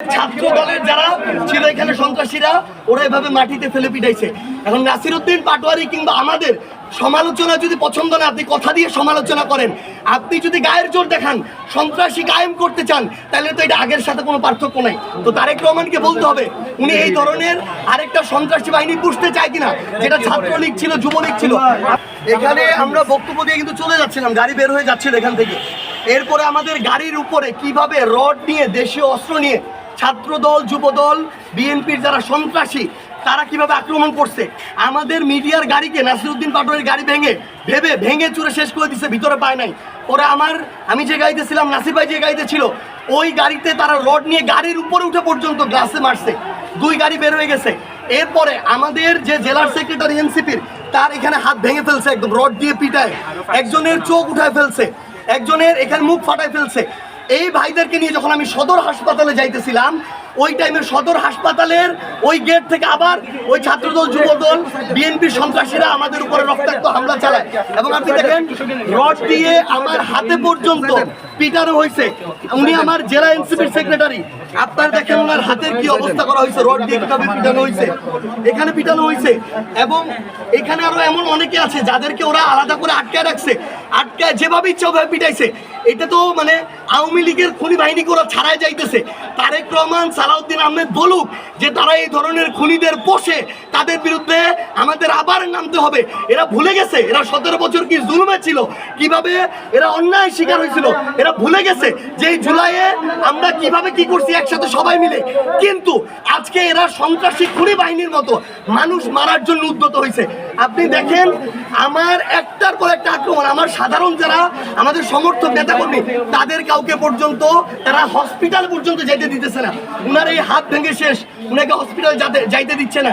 ছাত্র দলের যারা ছিল এখানে সন্ত্রাসীরা ওরা এভাবে মাটিতে ফেলে পিটাইছে। এখন নাসিরউদ্দিন পাটোয়ারি কিংবা আমাদের সমালোচনা যদি পছন্দ না, আপনি কথা দিয়ে সমালোচনা করেন, আপনি যদি গায়ের জোর দেখান, সন্ত্রাসী কায়েম করতে চান, তাহলে তো এটা আগের সাথে কোনো পার্থক্য নাই। তো তারেক রহমানকে বলতে হবে উনি এই ধরনের আরেকটা সন্ত্রাসী বাহিনী পুষতে চায় কিনা, যেটা ছাত্রলীগ ছিল, যুবলীগ ছিল। এখানে আমরা বক্তব্য দিয়ে কিন্তু চলে যাচ্ছিলাম, গাড়ি বের হয়ে যাচ্ছিল এখান থেকে। এরপরে আমাদের গাড়ির উপরে কিভাবে রড নিয়ে, দেশীয় অস্ত্র নিয়ে ছাত্রদল, যুবদল, বিএনপির যারা সন্ত্রাসী তারা কিভাবে আক্রমণ করছে, আমাদের মিডিয়ার গাড়িকে নাসিরউদ্দিন পাটোয়ারির গাড়ি ভেঙে চুরে শেষ করে দিচ্ছে, ভিতরে পায় নাই। ওরা আমি যে গাড়িতে ছিলাম, নাসির ভাই যে গাড়িতে ছিল, ওই গাড়িতে তারা রড নিয়ে গাড়ির উপরে উঠে পর্যন্ত গ্লাসে মারছে, 2 গাড়ি বের হয়ে গেছে। এরপরে আমাদের যে জেলার সেক্রেটারি এনসিপির, তার এখানে হাত ভেঙে ফেলছে, একদম রড দিয়ে পিটায়, একজনের চোখ উঠায় ফেলছে, একজনের এখানে মুখ ফাটায় ফেলছে। এই ভাইদেরকে নিয়ে যখন আমি সদর হাসপাতালে যাইতেছিলাম, ওই টাইমে সদর হাসপাতালের ওই গেট থেকে আবার ওই ছাত্রদল, যুবদল, বিএনপির সন্ত্রাসীরা আমাদের উপরে রক্তাক্ত হামলা চালায়। এবং আপনি দেখেন রড দিয়ে আমার হাতে পর্যন্ত পিটানো হয়েছে। উনি আমার জেলা এনসিপির সেক্রেটারি, আপনার দেখেন ওনার হাতের কি অবস্থা করা হয়েছে, রড দিয়ে কিভাবে পিটানো হয়েছে, এখানে পিটানো হয়েছে। এবং এখানে আরো এমন অনেকে আছে যাদেরকে ওরা আলাদা করে আটকায় রাখছে, আটকায় যেভাবে ইচ্ছা ওভাবে পিটাইছে। এটা তো মানে আওয়ামী লীগের খুনি বাহিনীকে ওরা ছাড়াই যাইতেছে। তারেক রহমান, সালাউদ্দিন আহমেদ বলুক যে তারা এই ধরনের খুনিদের পোষে, তাদের বিরুদ্ধে আমাদের আবার নামতে হবে। এরা ভুলে গেছে এরা 17 বছর কি জুলুমে ছিল, কিভাবে এরা অন্যায় শিকার হয়েছিল। এরা ভুলে গেছে যে এই জুলাইয়ে আমরা কিভাবে কি করছি একসাথে সবাই মিলে। কিন্তু আজকে এরা সন্ত্রাসী খুনি বাহিনীর মতো মানুষ মারার জন্য উদ্যত হয়েছে। আপনি দেখেন আমার একটার পর একটা আক্রমণ, আমার সাধারণ যারা আমাদের সমর্থক নেতাকর্মী, তাদের কাউকে পর্যন্ত তারা হসপিটাল পর্যন্ত যাইতে দিতেছে না। উনার এই হাত ভেঙে শেষ, উনাকে হসপিটাল যাইতে দিচ্ছে না।